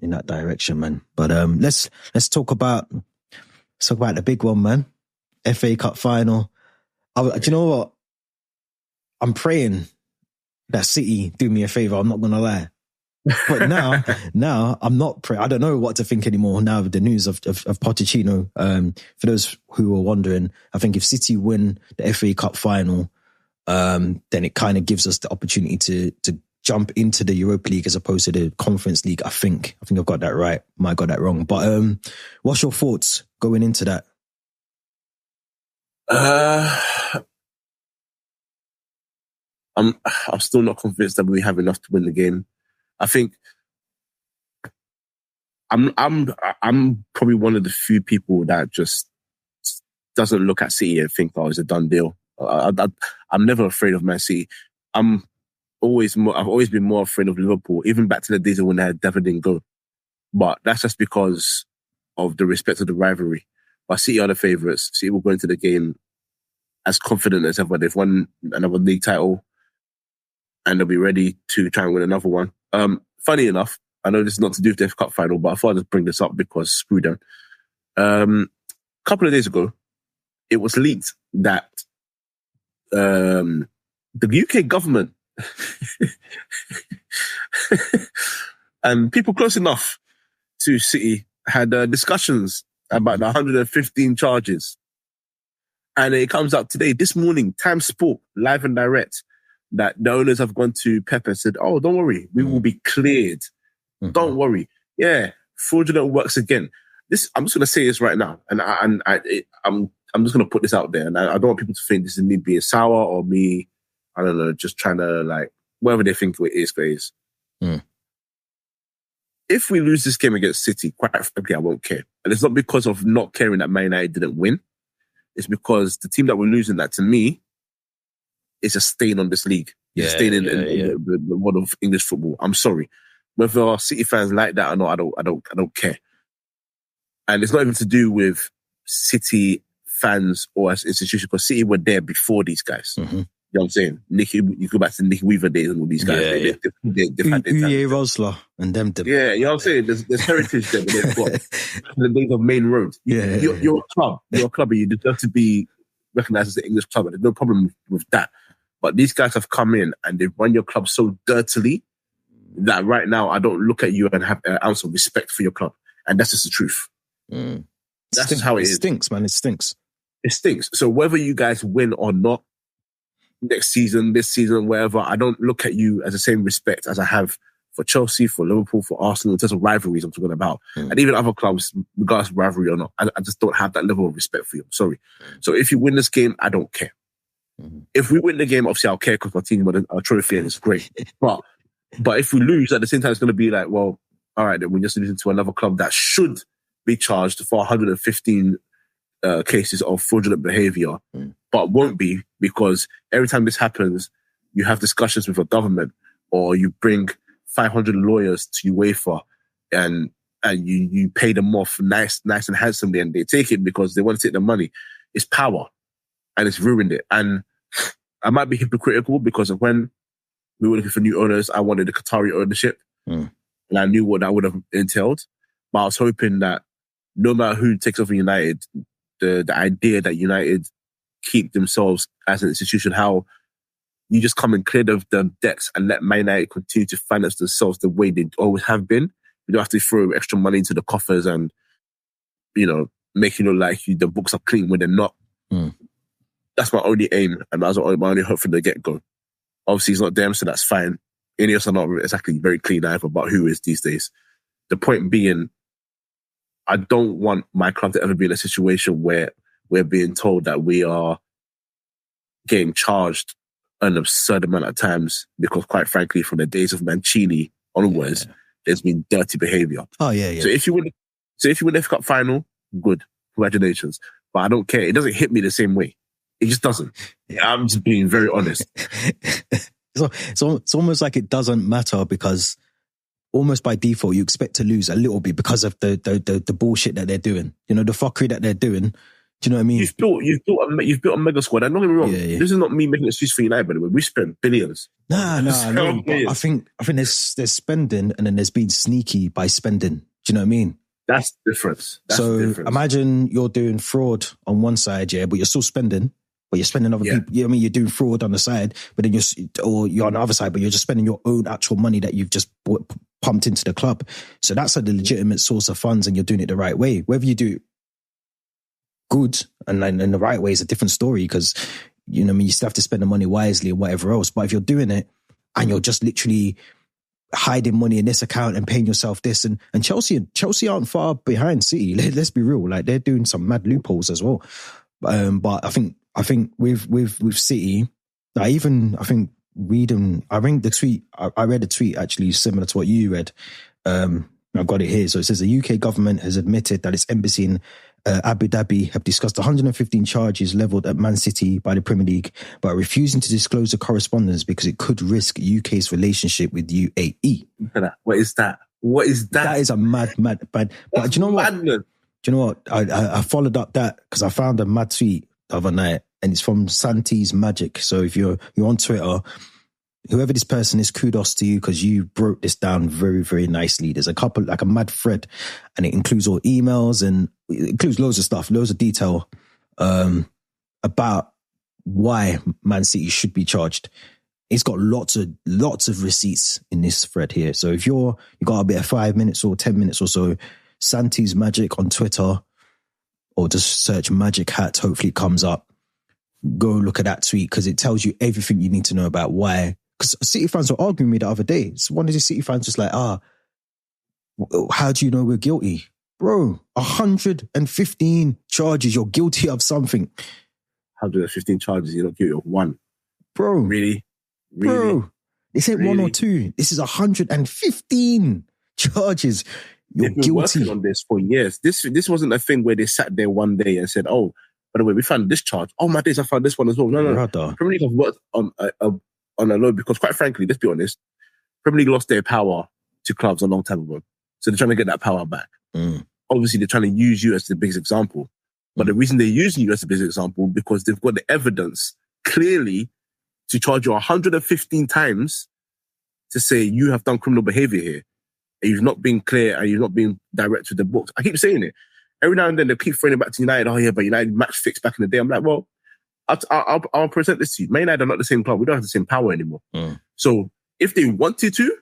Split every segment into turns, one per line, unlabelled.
in that direction, man. But let's talk about the big one, man. FA Cup final. Do you know what? I'm praying that City do me a favour. I'm not gonna lie. But now I'm not praying. I don't know what to think anymore now with the news of Pochettino. For those who were wondering, I think if City win the FA Cup final, then it kind of gives us the opportunity to jump into the Europa League as opposed to the Conference League. I think I've got that right. Might have got that wrong. But what's your thoughts going into that?
I'm still not convinced that we have enough to win the game. I think I'm probably one of the few people that just doesn't look at City and think, oh, it's a done deal. I'm never afraid of Man City. I've always been more afraid of Liverpool, even back to the days when they had Devon didn't go. But that's just because of the respect of the rivalry. But City are the favourites. City will go into the game as confident as ever. They've won another league title and they'll be ready to try and win another one. Funny enough, I know this is not to do with the FA Cup final, but I thought I'd just bring this up because screw them. A couple of days ago, it was leaked that the UK government and people close enough to City had discussions about the 115 charges. And it comes out today, this morning, Time Sport, live and direct, that the owners have gone to Pep and said, oh, don't worry, we will be cleared. Mm-hmm. Don't worry. Yeah, fraudulent works again. I'm just going to say this right now, and I'm just going to put this out there, and I don't want people to think this is me being sour or me, I don't know, just trying to, like, whatever they think it is, phase. Mm. If we lose this game against City, quite frankly, I won't care. And it's not because of not caring that Man United didn't win. It's because the team that we're losing, that to me, is a stain on this league. It's a stain in the world of English football. I'm sorry. Whether our City fans like that or not, I don't care. And it's not even to do with City fans or as institution, because City were there before these guys. Mm-hmm. You know what I'm saying? You go back to Nicky Weaver days and all these guys.
Uwe Rosler and them.
Yeah, you know what I'm saying? There's heritage there, but they've got the days of main road. You're a club. You're a club and you deserve to be recognised as an English club. There's no problem with that. But these guys have come in and they've run your club so dirtily that right now I don't look at you and have an ounce of respect for your club. And that's just the truth.
Mm. That's just how it is. It stinks, man. It stinks.
It stinks. So whether you guys win or not, next season, this season, wherever, I don't look at you as the same respect as I have for Chelsea, for Liverpool, for Arsenal, in terms of rivalries I'm talking about. And even other clubs, regardless of rivalry or not, I just don't have that level of respect for you. I'm sorry. So if you win this game, I don't care. If we win the game, obviously I'll care because my team won a trophy and it's great. But if we lose, at the same time, it's going to be like, well, all right, then we're just losing to another club that should be charged for 115 cases of fraudulent behaviour, but won't be, because every time this happens, you have discussions with a government or you bring 500 lawyers to UEFA and you pay them off nice and handsomely, and they take it because they want to take the money. It's power and it's ruined it. And I might be hypocritical because of when we were looking for new owners, I wanted the Qatari ownership and I knew what that would have entailed. But I was hoping that no matter who takes over United, the idea that United keep themselves as an institution, how you just come and clear the debts and let Man United continue to finance themselves the way they always have been. You don't have to throw extra money into the coffers and, you know, make it look like the books are clean when they're not. That's my only aim, and that's my only hope from the get-go. Obviously, it's not them, so that's fine. Ineos are not exactly very clean either, but who is these days? The point being, I don't want my club to ever be in a situation where we're being told that we are getting charged an absurd amount of times, because quite frankly, from the days of Mancini onwards, there's been dirty behaviour.
Oh, yeah.
So if you win the FA Cup final, good. Congratulations. But I don't care. It doesn't hit me the same way. It just doesn't. I'm just being very honest.
It's almost like it doesn't matter, because almost by default, you expect to lose a little bit because of the bullshit that they're doing. You know, the fuckery that they're doing. Do you know what I mean?
You've built a mega squad. And don't get me wrong, this is not me making an excuse for United, by the way. We spent billions.
No. But I think there's spending and then there's being sneaky by spending. Do you know what I mean?
That's the difference.
Imagine you're doing fraud on one side, but you're still spending. But you're spending other people. You know what I mean? You're doing fraud on the side, but then you're on the other side, but you're just spending your own actual money that you've just pumped into the club. So that's a legitimate source of funds, and you're doing it the right way. Whether you do good and in the right way is a different story, because you know what I mean, you still have to spend the money wisely and whatever else. But if you're doing it and you're just literally hiding money in this account and paying yourself this, and Chelsea aren't far behind City. Let's be real, like they're doing some mad loopholes as well. But I think with City, I read the tweet actually similar to what you read. I've got it here. So it says the UK government has admitted that its embassy in Abu Dhabi have discussed 115 charges levelled at Man City by the Premier League, but refusing to disclose the correspondence because it could risk UK's relationship with UAE.
What is that?
That is a mad. But do you know what? Do you know what? I followed up that because I found a mad tweet the other night, and it's from Santi's Magic. So if you're on Twitter, whoever this person is, kudos to you, because you broke this down very, very nicely. There's a couple, like a mad thread, and it includes all emails and it includes loads of stuff, loads of detail about why Man City should be charged. It's got lots of receipts in this thread here. So if you got a bit of 5 minutes or 10 minutes or so, Santi's Magic on Twitter, or just search Magic Hat, hopefully it comes up. Go look at that tweet, because it tells you everything you need to know about why. Because City fans were arguing with me the other day. So one of the City fans was like, how do you know we're guilty? Bro, 115 charges, you're guilty of something.
115 charges, you're not guilty of one.
Bro.
Really?
Bro. They said one or two. This is 115 charges. You're
They've been
guilty.
working on this for years. This wasn't a thing where they sat there one day and said, oh, by the way, we found this charge. Oh my days, I found this one as well. No. Premier League have worked on a load, because quite frankly, let's be honest, Premier League lost their power to clubs a long time ago. So they're trying to get that power back. Obviously, they're trying to use you as the biggest example. But the reason they're using you as the biggest example, because they've got the evidence clearly to charge you 115 times to say you have done criminal behavior here. And you've not been clear and you've not been direct with the books. I keep saying it. Every now and then they keep throwing it back to United. Oh yeah, but United match fixed back in the day. I'm like, well, I'll present this to you. Man United are not the same club. We don't have the same power anymore. So if they wanted to,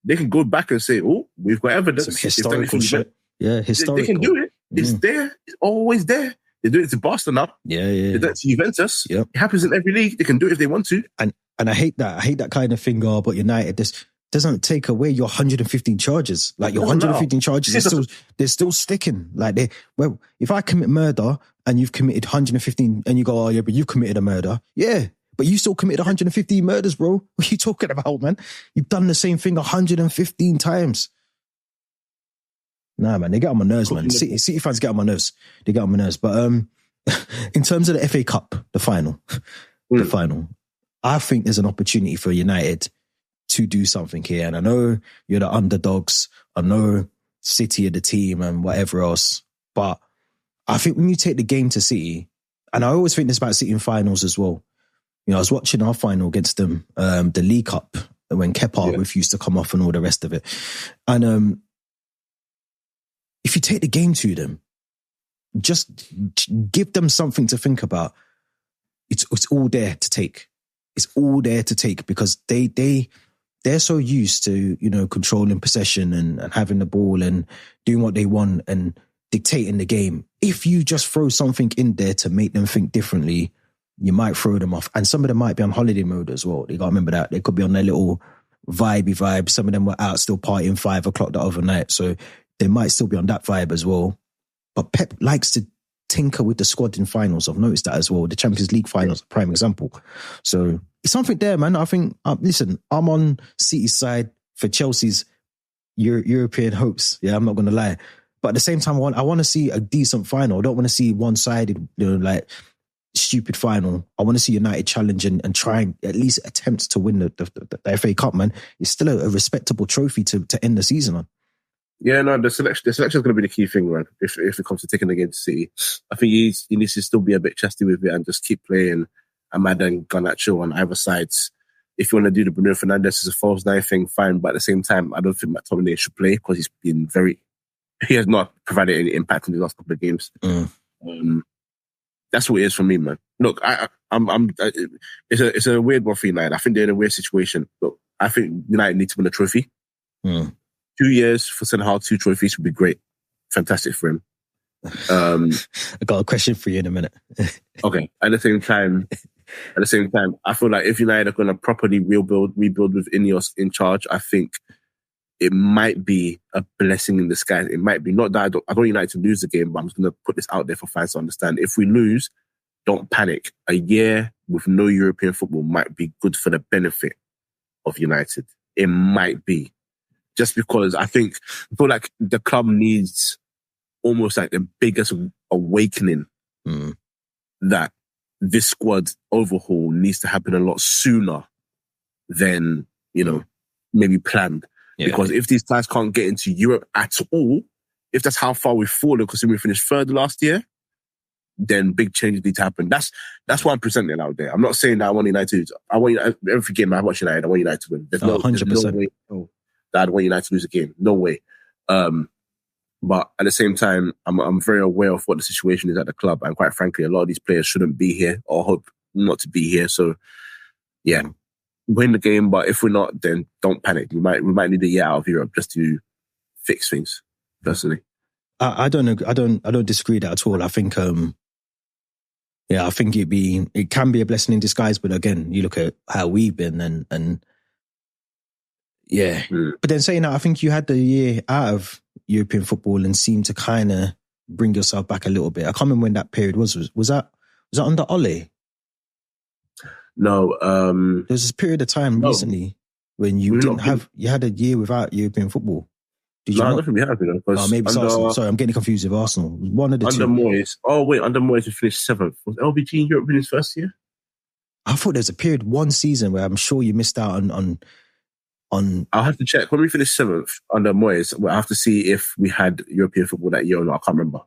they can go back and say, oh, we've got evidence.
Some historical shit. Yeah, historical.
They can do it. It's there. It's always there. They do it to Barcelona.
Yeah.
They do it to Juventus.
Yep.
It happens in every league. They can do it if they want to.
And I hate that. I hate that kind of thing. But United, this doesn't take away your 115 charges. Like your 115 charges, they're still sticking. Like if I commit murder and you've committed 115, and you go, oh yeah, but you've committed a murder. Yeah, but you still committed 115 murders, bro. What are you talking about, man? You've done the same thing 115 times. Nah, man, they get on my nerves, man. City fans get on my nerves. They get on my nerves. But in terms of the FA Cup, the final, I think there's an opportunity for United to do something here. And I know you're the underdogs. I know City are the team and whatever else. But I think when you take the game to City, and I always think this about City in finals as well. You know, I was watching our final against them, the League Cup, when Kepa refused to come off and all the rest of it. And if you take the game to them, just give them something to think about. It's all there to take. It's all there to take, because they're so used to, you know, controlling possession and having the ball and doing what they want and dictating the game. If you just throw something in there to make them think differently, you might throw them off. And some of them might be on holiday mode as well. You got to remember that. They could be on their little vibey vibe. Some of them were out still partying 5 o'clock the other night. So they might still be on that vibe as well. But Pep likes to tinker with the squad in finals. I've noticed that as well. The Champions League finals, prime example. So it's something there, man. I think, listen, I'm on City's side for Chelsea's European hopes. Yeah, I'm not going to lie. But at the same time, I want to see a decent final. I don't want to see one-sided, you know, like stupid final. I want to see United challenge and try and at least attempt to win the FA Cup, man. It's still a respectable trophy to end the season on.
Yeah, no, the selection is going to be the key thing, man. If it comes to taking the game to City, I think he needs to still be a bit chesty with it and just keep playing Amad and Garnacho on either sides. If you want to do the Bruno Fernandes as a false nine thing, fine. But at the same time, I don't think McTominay should play because he has not provided any impact in the last couple of games. That's what it is for me, man. Look, it's a weird one for United. I think they're in a weird situation. Look, I think United need to win a trophy. 2 years for Ten Hag, 2 trophies would be great. Fantastic for him.
I got a question for you in a minute.
Okay. At the same time, I feel like if United are going to properly rebuild with Ineos in charge, I think it might be a blessing in disguise. It might be. Not that I don't want United to lose the game, but I'm just going to put this out there for fans to understand. If we lose, don't panic. A year with no European football might be good for the benefit of United. It might be. Just because I feel like the club needs almost like the biggest awakening that this squad overhaul needs to happen a lot sooner than, maybe planned. Yeah. Because if these guys can't get into Europe at all, if that's how far we've fallen, because we finished third last year, then big changes need to happen. That's why I'm presenting out there. I'm not saying that I want United to. Every game I watch United, I want United to win. There's 100%. No way that I'd want United to lose a game. No way. But at the same time, I'm very aware of what the situation is at the club, and quite frankly, a lot of these players shouldn't be here or hope not to be here. So, yeah, win the game. But if we're not, then don't panic. We might need a year out of Europe just to fix things. Personally,
I don't disagree that at all. I think, I think it can be a blessing in disguise. But again, you look at how we've been and. Yeah. But then saying that, I think you had the year out of European football and seemed to kind of bring yourself back a little bit. I can't remember when that period was. Was that under Ole?
No.
There was this period of time recently when you you had a year without European football. Did you not?
I don't think we have,
maybe it's Arsenal. Sorry, I'm getting confused with Arsenal. One of the two.
Under Moyes. Oh, wait, under Moyes we finished 7th. Was LBG in Europe in his first year?
I thought there's a period, one season, where I'm sure you missed out on.
I'll have to check. When we finished 7th under Moyes, we'll have to see if we had European football that year or not. I can't remember.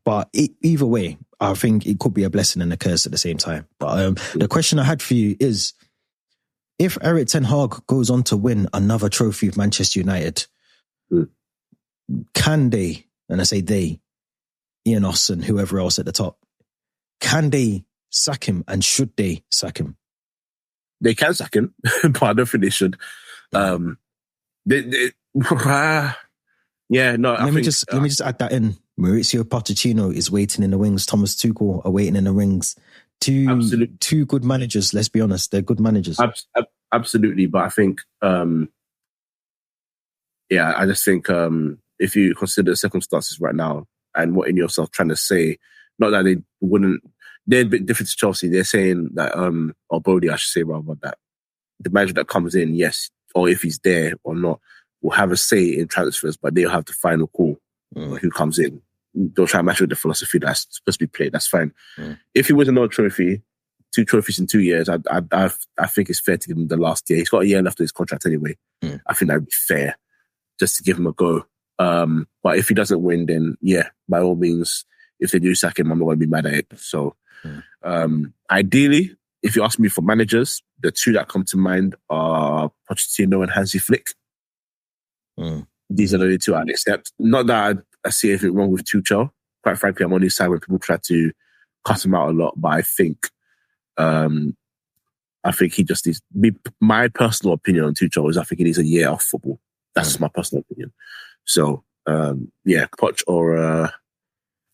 But either way, I think it could be a blessing and a curse at the same time. But the question I had for you is, if Erik ten Hag goes on to win another trophy with Manchester United, can they, and I say they, Ineos and whoever else at the top, can they sack him, and should they sack him?
They can sack him, but I don't think they should. Let me just
add that in. Mauricio Pochettino is waiting in the wings. Thomas Tuchel are waiting in the wings. Two good managers. Let's be honest, they're good managers.
Absolutely, but I think, I just think if you consider the circumstances right now and what in yourself trying to say, not that they wouldn't. They're a bit different to Chelsea. They're saying that, or Bodie, I should say rather, that the manager that comes in, yes, or if he's there or not, will have a say in transfers, but they'll have the final call on who comes in. They'll try and match with the philosophy that's supposed to be played. That's fine. If he wins another trophy, 2 trophies in 2 years, I think it's fair to give him the last year. He's got a year left of his contract anyway. I think that would be fair, just to give him a go. But if he doesn't win, then by all means, if they do sack him, I'm not going to be mad at it. So, ideally, if you ask me for managers, the 2 that come to mind are Pochettino and Hansi Flick. These are the only 2 I'd accept. Not that I see anything wrong with Tuchel. Quite frankly, I'm on his side when people try to cut him out a lot. But I think he just needs. My personal opinion on Tuchel is I think he needs a year off football. That's my personal opinion. So Poch or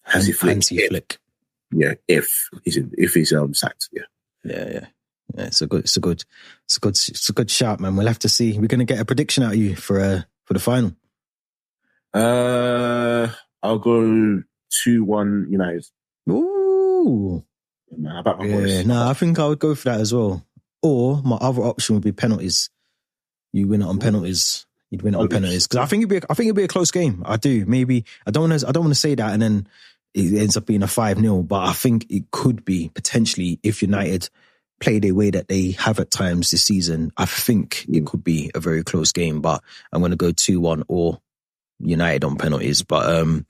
Hansi Flick. Yeah, if he's sacked.
Yeah. It's a good shout, man. We'll have to see. We're going to get a prediction out of you for the final.
I'll go 2-1 United.
Ooh.
How about my boys?
I think I would go for that as well. Or my other option would be penalties. You win it on penalties. You'd win it on penalties, because I think it'd be a close game. I do. Maybe I don't want to say that and then it ends up being a 5-0. But I think it could be potentially, if United play the way that they have at times this season, I think it could be a very close game. But I'm going to go 2-1 or United on penalties. But